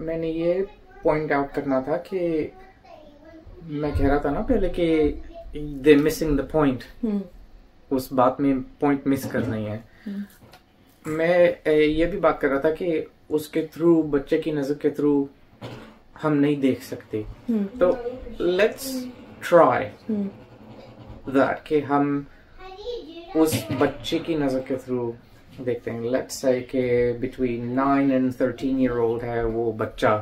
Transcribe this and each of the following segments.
मैंने ये point out करना था कि मैं कह रहा था ना पहले कि दे मिसिंग द पॉइंट, उस बात में पॉइंट मिस कर रही है। मैं ये भी बात कर रहा था कि उसके थ्रू, बच्चे की नजर के थ्रू हम नहीं देख सकते। तो लेट्स ट्राई दैट कि हम उस बच्चे की नजर के थ्रू देखते हैं। लेट्स से कि बिटवीन 9 and 13 ईयर ओल्ड है वो बच्चा।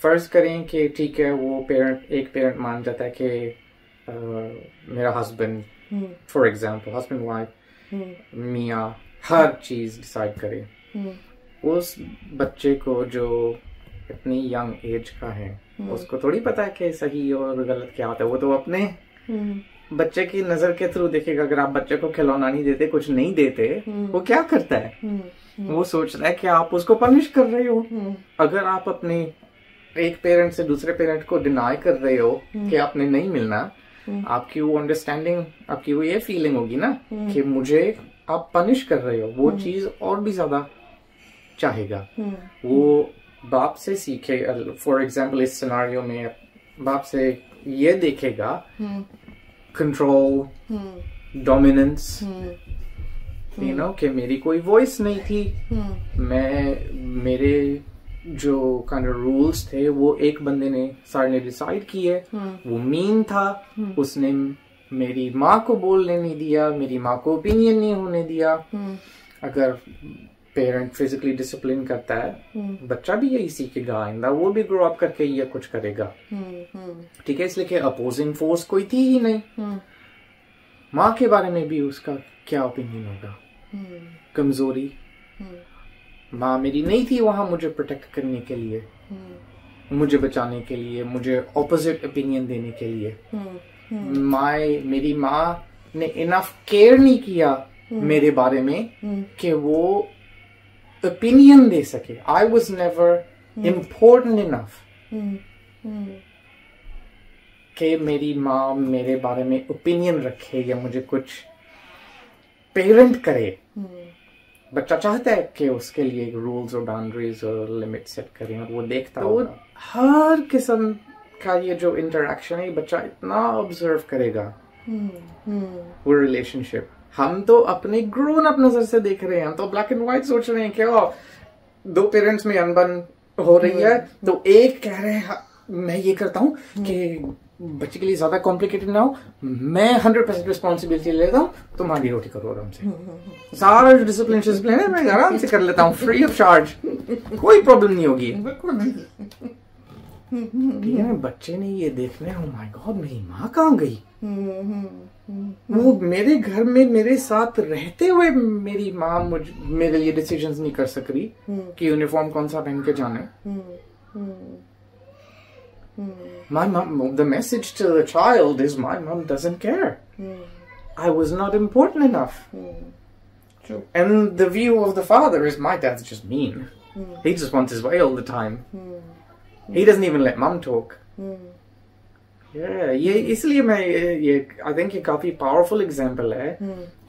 फर्ज करें कि ठीक है, वो एक पेरेंट मान जाता है कि मेरा husband, for example husband wife, मियाँ हर चीज डिसाइड करे। उस बच्चे को जो इतनी यंग एज का है, उसको थोड़ी पता है कि सही और गलत क्या होता है। वो तो अपने बच्चे की नजर के थ्रू देखेगा। अगर आप बच्चे को खिलौना नहीं देते, कुछ नहीं देते, वो क्या करता है? वो सोचता है कि आप उसको पनिश कर रहे हो। अगर आप अपने एक पेरेंट से दूसरे पेरेंट को डिनाई कर रहे हो कि आपने नहीं मिलना, आपकी वो अंडरस्टैंडिंग, आपकी वो ये फीलिंग होगी ना कि मुझे आप पनिश कर रहे हो, वो चीज और भी ज्यादा चाहेगा। वो बाप से सीखे। फॉर एग्जाम्पल इस सिनारियो में बाप से ये देखेगा कंट्रोल, डोमिनेंस, यू नो, कि मेरी कोई वॉइस नहीं थी। मेरे जो काइंड ऑफ रूल्स थे वो एक बंदे ने सारे ने डिसाइड किए। वो मीन था, उसने मेरी माँ को बोलने नहीं दिया, मेरी माँ को ओपिनियन नहीं होने दिया। अगर पेरेंट फिजिकली डिसिप्लिन करता है, बच्चा भी यही सीखेगा आइंदा, वो भी ग्रो अप करके ये कुछ करेगा। ठीक है, इसलिए कि अपोजिंग फोर्स कोई थी ही नहीं। माँ के बारे में भी उसका क्या ओपिनियन होगा? कमजोरी, माँ मेरी नहीं थी वहां मुझे प्रोटेक्ट करने के लिए, मुझे बचाने के लिए, मुझे ऑपोजिट ओपिनियन देने के लिए। मेरी माँ ने इनफ केयर नहीं किया मेरे बारे में कि वो ओपिनियन दे सके। I was never important enough कि मेरी माँ मेरे बारे में ओपिनियन रखे या मुझे कुछ पेरेंट करे। बच्चा चाहता है कि उसके लिए रूल्स और बाउंड्रीज और लिमिट सेट करें, और वो देखता है। तो हर किस्म का ये जो इंटरेक्शन है, बच्चा इतना ऑब्जर्व करेगा वो रिलेशनशिप। हम तो अपने ग्रोन अप नजर से देख रहे हैं, हम तो ब्लैक एंड व्हाइट सोच रहे हैं कि दो पेरेंट्स में अनबन हो रही है, तो एक कह रहे हैं मैं ये करता हूँ कि बच्चे के लिए ज्यादा कॉम्प्लिकेटेड ना हो, मैं 100% रिस्पॉन्सिबिलिटी लेता हूँ, तुम आगे रोटी करो आराम से, सारा डिसिप्लिन है मैं आराम से कर लेता हूँ, फ्री ऑफ चार्ज, कोई प्रॉब्लम नहीं होगी। ठीक है, बच्चे ने ये देखना, ओह माय गॉड मेरी माँ कहाँ गई? वो मेरे घर में मेरे साथ रहते हुए मेरी माँ मेरे लिए डिसीजंस नहीं कर सक रही कि यूनिफॉर्म कौन सा पहन के जाना है। My mom, the message to the child is my mom doesn't care. I was not important enough. True. And the view of the father is my dad's just mean. He just wants his way all the time. He doesn't even let mom talk. ये इसलिए मैं ये I think ये काफी powerful example है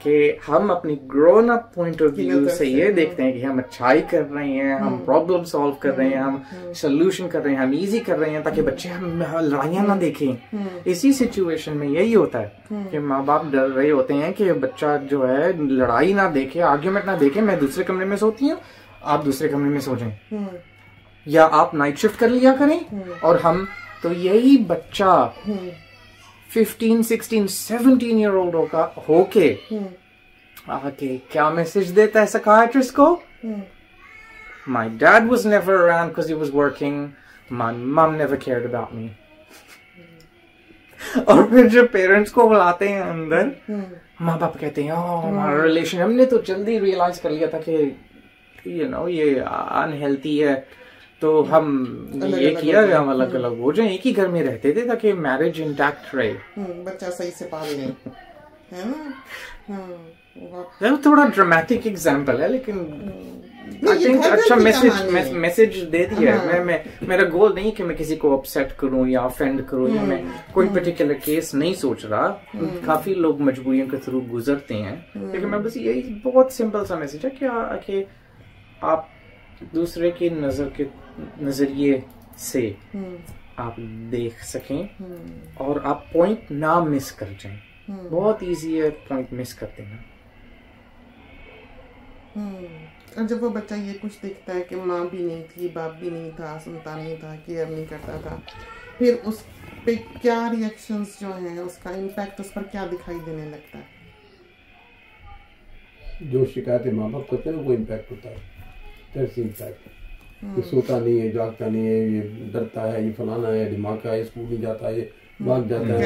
कि हम अपनी grown up point of view से ये देखते हैं कि हम अच्छाई कर रहे हैं, हम प्रॉब्लम सॉल्व कर रहे हैं, हम सोल्यूशन कर रहे हैं, हम इजी कर रहे हैं, ताकि बच्चे हम लड़ाइयां ना देखें। इसी सिचुएशन में यही होता है कि माँ बाप डर रहे होते हैं कि बच्चा जो है लड़ाई ना देखे, आर्ग्यूमेंट ना देखे। मैं दूसरे कमरे में सोती हूँ, आप दूसरे कमरे में सो जाएं, या आप नाइट शिफ्ट कर लिया करें। और हम तो यही बच्चा 15, 16, 17 ईयर ओल्ड होके आके क्या मैसेज देता है साइकियाट्रिस्ट को? My dad was never around because he was working, my mum never cared about me. और फिर जब पेरेंट्स को बुलाते हैं अंदर, माँ बाप कहते हैं हमारा रिलेशन, हमने तो जल्दी रियलाइज कर लिया था कि यू नो ये अनहेल्थी है, तो हम ये किया गया, हम अलग अलग हो जाए, एक ही घर में रहते थे ताकि मैरिज इंटैक्ट रहे, बच्चा सही से पाल ले, है ना। थोड़ा ड्रामेटिक एग्जांपल है, लेकिन आई थिंक अच्छा मैसेज दे दिया है। मैं मेरा गोल नहीं कि मैं किसी को अपसेट करूं या ऑफेंड करूं, या मैं कोई पर्टिकुलर केस नहीं सोच रहा। काफी लोग मजबूरियों के थ्रू गुजरते हैं, लेकिन मैं बस यही बहुत सिंपल सा मैसेज है कि आप दूसरे की नजरिए से आप देख सकें और आप पॉइंट ना मिस कर जाएं। बहुत इजी है पॉइंट मिस कर देना। और जब वो बच्चा ये कुछ देखता है कि माँ भी नहीं थी, बाप भी नहीं था, सुनता नहीं था, केयर नहीं करता था, फिर उस पे क्या रिएक्शंस जो हैं, उसका इम्पैक्ट उस पर क्या दिखाई देने लगता है? जो शिकायतें माँ बाप करते हैं वो इम्पैक्ट होता है। That's impact. ये सोता नहीं है, जागता नहीं है, ये डरता है, ये फलाना है, दिमाग का है, स्कूल नहीं जाता है, ये भाग जाता है,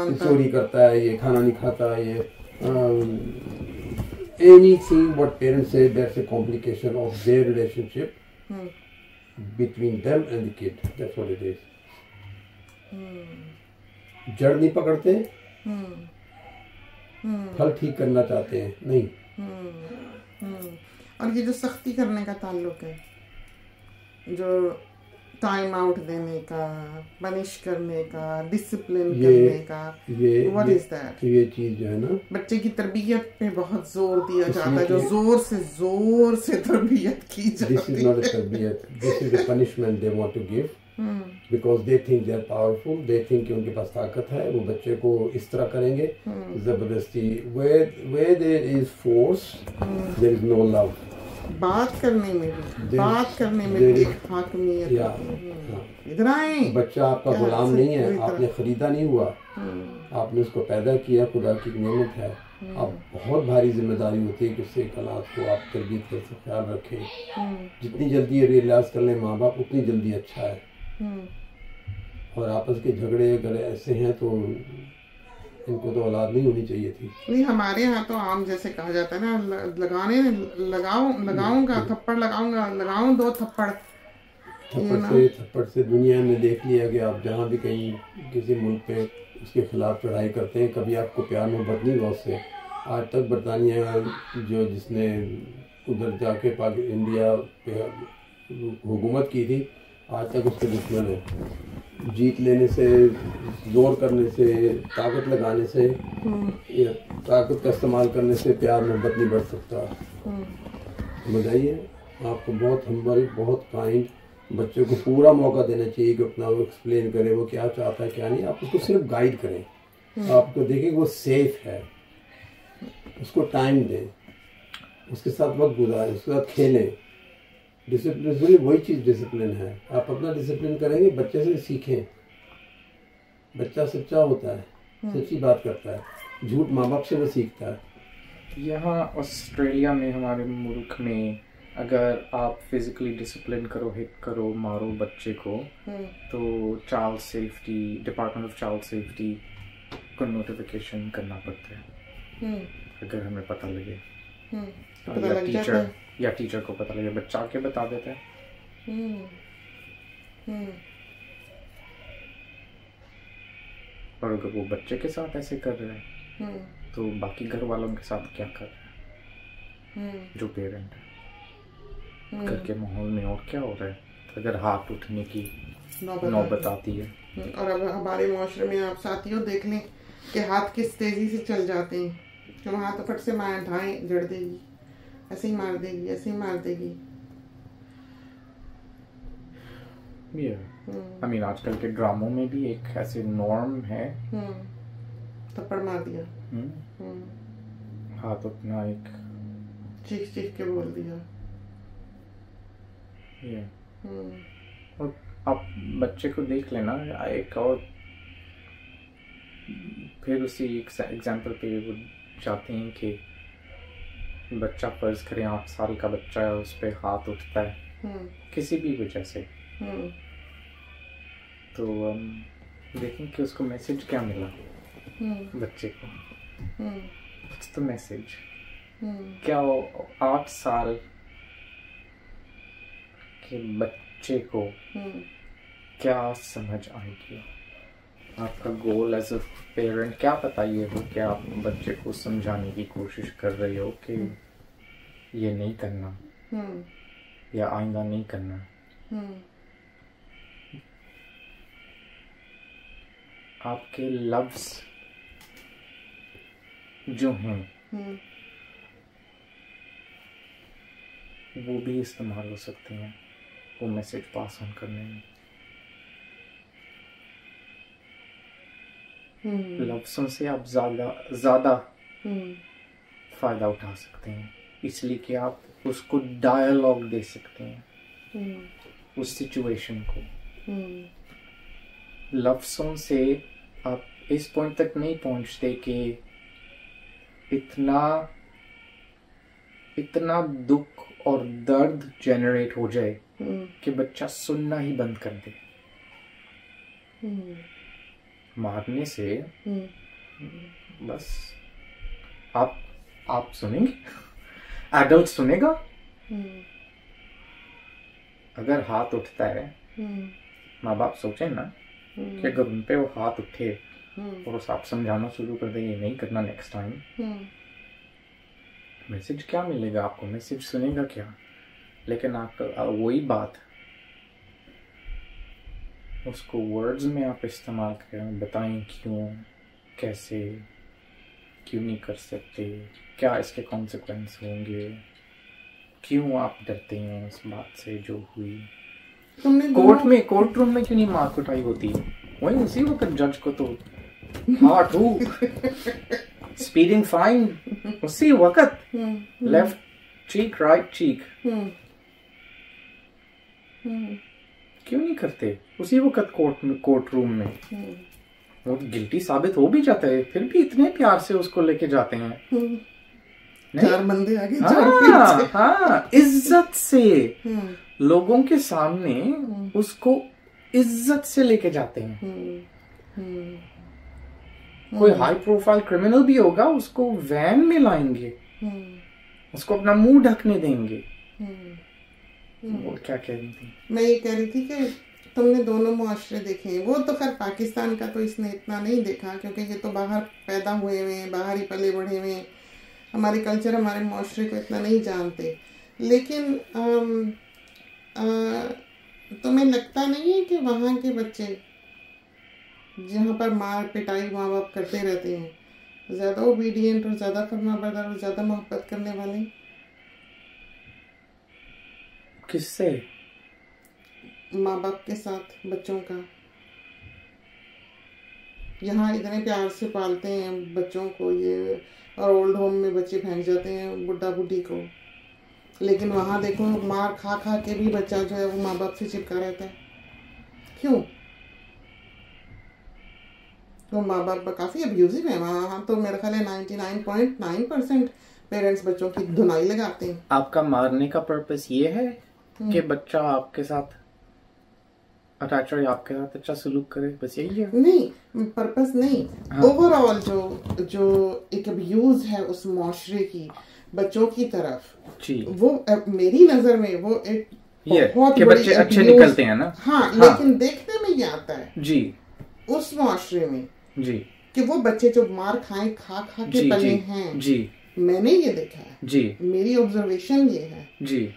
ये चोरी करता है, ये खाना नहीं खाता है, ये anything what parents say, that's a complication of their relationship between them and the kid. That's what it is. जड़ नहीं पकड़ते, फल ठीक करना चाहते हैं, नहीं। और ये जो सख्ती करने का ताल्लुक है, जो टाइम आउट देने का, पनिश करने का, डिसिप्लिन करने का, व्हाट इज दैट? ये चीज जो है ना, बच्चे की तरबियत पे बहुत जोर दिया जाता है, जो जोर से तरबियत की जाती है। दिस इज नॉट अ तरबियत, this is a punishment they want to give because they think they are powerful, they think कि उनके पास ताकत है, वो बच्चे को इस तरह करेंगे जबरदस्ती। where there is force there is no love। बात करने में भी हाकमियत। इधर आए, बच्चा आपका गुलाम नहीं है, आपने खरीदा नहीं हुआ, आपने उसको पैदा किया, खुदा की नेमत है। अब बहुत भारी जिम्मेदारी होती है कि उससे एक औलाद को आप तरबियत कर सकते, ख्याल रखें। जितनी जल्दी ये रियलाइज कर लें माँ बाप, उतनी जल्दी अच्छा है। और आपस के झगड़े अगर ऐसे हैं तो इनको तो औलाद नहीं होनी चाहिए थी। नहीं, हमारे यहाँ तो आम जैसे कहा जाता है ना, लगाऊंगा थप्पड़, लगाऊं 2 थप्पड़। थप्पड़ से दुनिया में देख लिया कि आप जहाँ भी कहीं किसी मुल्क पे उसके खिलाफ चढ़ाई करते हैं, कभी आपको प्यार मोहब्बत नहीं हुआ उससे। आज तक बरतानिया जिसने उधर जाके इंडिया पे हुकूमत की थी, आज तक उसके दुश्मन है। जीत लेने से, जोर करने से, ताकत लगाने से या ताकत का इस्तेमाल करने से प्यार मोहब्बत नहीं बढ़ सकता। बताइए, आपको बहुत हम्बल, बहुत काइंड, बच्चे को पूरा मौका देना चाहिए कि अपना वो एक्सप्लेन करे, वो क्या चाहता है क्या नहीं। आप उसको सिर्फ गाइड करें, आपको देखें वो सेफ है, उसको टाइम दें, उसके साथ वक्त गुजारें, उसके साथ खेलें। डिसिप्लिन वही चीज़ डिसिप्लिन है। आप अपना डिसिप्लिन करेंगे, बच्चे से सीखें। बच्चा सच्चा होता है, सच्ची बात करता है, झूठ माँ बाप से वो सीखता है। यहाँ ऑस्ट्रेलिया में, हमारे मुल्क में, अगर आप फिजिकली डिसिप्लिन करो, हिट करो, मारो बच्चे को, तो child safety, department of child safety को नोटिफिकेशन करना पड़ता है। अगर हमें पता लगे, या टीचर को पता लगे, बच्चा आके बता देता है। और अगर वो बच्चे के साथ ऐसे कर रहे हैं तो बाकी घर वालों के साथ क्या कर रहे हैं, जो पेरेंट है। घर के माहौल में और क्या हो रहा है अगर हाथ उठने की नौबत आती है। और अब हमारे माशरे में आप साथियों देख लें कि हाथ किस तेजी से चल जाते हैं। हम हाथ फट से मार ढाएं, जड़ देगी, ऐसे ही मार देगी, ऐसे ही मार देगी। I mean, आजकल के ड्रामों में भी एक ऐसे नॉर्म है, थप्पड़ मार दिया, हाथ उठना, एक चीख चीख के बोल दिया। और आप बच्चे को देख लेना एक, और फिर उसी एग्जाम्पल पे वो चाहते हैं कि बच्चा, फर्ज करें 8 साल का बच्चा है, उस पर हाथ उठता है किसी भी वजह से, तो देखें कि उसको मैसेज क्या मिला बच्चे को। What's the message? क्या वो 8 साल के बच्चे को क्या समझ आएगी? आपका गोल एज अ पेरेंट क्या पता ये हो कि आप बच्चे को समझाने की कोशिश कर रहे हो कि ये नहीं करना या आइंदा नहीं करना। आपके लफ्ज जो हैं वो भी इस्तेमाल हो सकते हैं वो मैसेज पास ऑन करने में। लफ्ज़ों से आप ज़्यादा फ़ायदा उठा सकते हैं, इसलिए कि आप उसको डायलॉग दे सकते हैं उस सिचुएशन को। लफ्ज़ों से आप इस पॉइंट तक नहीं पहुंचते कि इतना दुख और दर्द जनरेट हो जाए कि बच्चा सुनना ही बंद कर दे। मारने से बस आप सुनेंगे, एडल्ट सुनेगा। अगर हाथ उठता है, माँ बाप सोचे ना कि अगर उन पे वो हाथ उठे और उस आप समझाना शुरू कर दे ये नहीं करना नेक्स्ट टाइम, मैसेज क्या मिलेगा आपको? मैसेज सुनेगा क्या? लेकिन आपका वही बात उसको वर्ड्स में आप इस्तेमाल करें, बताएं क्यों, कैसे, क्यों नहीं कर सकते, क्या इसके कॉन्सिक्वेंस होंगे, क्यों आप डरते हैं उस बात से जो हुई। कोर्ट रूम में क्यों नहीं मार कुटाई होती? वही उसी वक्त जज को तो हार्ट हो स्पीडिंग फाइन उसी वक्त, लेफ्ट चीक राइट चीक, क्यों नहीं करते उसी वक्त कोर्ट रूम में? वो गिल्टी साबित हो भी जाता है, फिर भी इतने प्यार से उसको लेके जाते हैं। चार बंदे आगे, चार पीछे। हाँ, इज्जत से लोगों के सामने उसको इज्जत से लेके जाते हैं। कोई हाई प्रोफाइल क्रिमिनल भी होगा, उसको वैन में लाएंगे, उसको अपना मुंह ढकने देंगे। वो क्या कह रही थी? मैं ये कह रही थी कि तुमने दोनों मुआशरे देखे हैं। वो तो खैर पाकिस्तान का तो इसने इतना नहीं देखा, क्योंकि ये तो बाहर पैदा हुए हुए हैं, बाहर ही पले बढ़े हुए हैं, हमारे कल्चर हमारे मुआशरे को इतना नहीं जानते। लेकिन तुम्हें लगता नहीं है कि वहाँ के बच्चे जहाँ पर मार पिटाई माँ बाप करते रहते हैं, ज़्यादा ओबीडियंट और ज़्यादा फरमाबरदार और ज़्यादा मोहब्बत करने वाले? किससे? माँ बाप के साथ बच्चों का। यहाँ इतने प्यार से पालते हैं बच्चों को ये, और ओल्ड होम में बच्चे फेंक जाते हैं बुढ़ा बुढ़ी को। लेकिन वहाँ देखो मार खा खा के भी बच्चा जो है वो माँ बाप से चिपका रहता है। क्यों? तो माँ बाप काफ़ी अब्यूजिव है वहाँ तो। मेरा ख्याल है 99.9% पेरेंट्स बच्चों की धुनाई लगाते हैं। आपका मारने का पर्पस ये है कि बच्चा आपके साथ अटैच रहे, आपके साथ अच्छा सलूक करे, बस यही है? नहीं, पर्पस नहीं। ओवरऑल जो एक अब्यूज है उस मुआशरे की बच्चों की तरफ जी, वो मेरी नजर में वो एक बहुत कि बच्चे अच्छे निकलते हैं ना। हाँ, लेकिन देखने में ये आता है जी उस मुआशरे में जी कि वो बच्चे जो मार खा के पले हैं जी, मैंने ये देखा है जी, मेरी ऑब्जर्वेशन ये है जी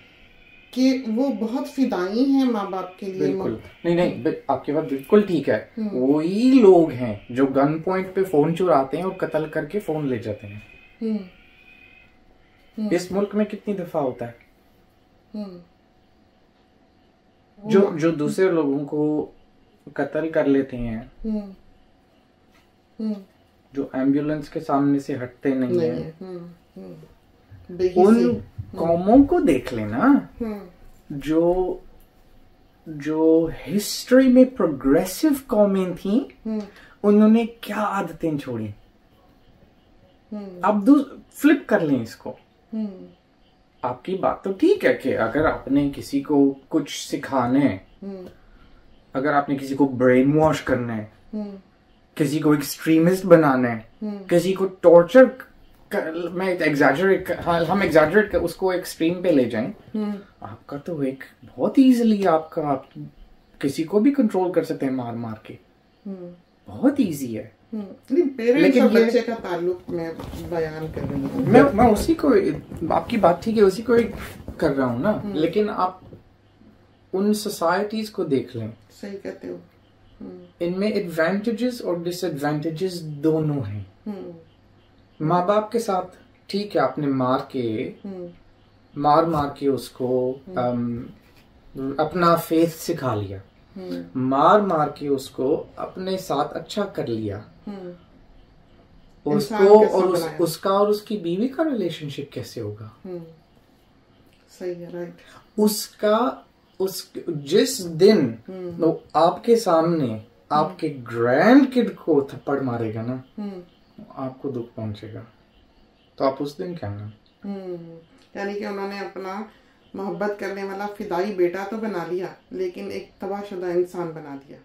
कि वो बहुत फिदाई हैं माँ बाप के लिए। बिल्कुल नहीं, आपकी बात बिल्कुल ठीक है। वही लोग हैं जो गन पॉइंट पे फोन चुराते हैं और कत्ल करके फोन ले जाते हैं। इस मुल्क में कितनी दफा होता है जो दूसरे लोगों को कत्ल कर लेते हैं, जो एम्बुलेंस के सामने से हटते नहीं है। उन कौमों को देख लेना जो हिस्ट्री में प्रोग्रेसिव कौमें थी, उन्होंने क्या आदतें छोड़ी। अब फ्लिप कर लें इसको। आपकी बात तो ठीक है कि अगर आपने किसी को कुछ सिखाना है, अगर आपने किसी को ब्रेन वॉश करना है, किसी को एक्सट्रीमिस्ट बनाना है, किसी को टॉर्चर हम एग्जैजरेट उसको एक्सट्रीम पे ले जाएं, आपका तो एक बहुत इजीली आप किसी को भी कंट्रोल कर सकते हैं मार के। बहुत इजी है। लेकिन बच्चे का ताल्लुक मैं बयान कर रही हूँ। मैं उसी को, आपकी बात ठीक है, उसी को कर रहा हूँ ना। लेकिन आप उन सोसाइटीज को देख लें। सही कहते हो। इनमें एडवांटेजेस और डिसएडवांटेजेस दोनों हैं। माँ बाप के साथ ठीक है, आपने मार के मार मार के उसको अपना फेथ सिखा लिया, मार मार के उसको अपने साथ अच्छा कर लिया, उसको और उसका और उसकी बीवी का रिलेशनशिप कैसे होगा? सही है, राइट। जिस दिन वो आपके सामने आपके ग्रैंड किड को थप्पड़ मारेगा ना, आपको दुख पहुंचेगा, तो आप उस दिन क्या ना। यानी कि उन्होंने अपना मोहब्बत करने वाला फिदाई बेटा तो बना लिया, लेकिन एक तबाहशुदा इंसान बना दिया।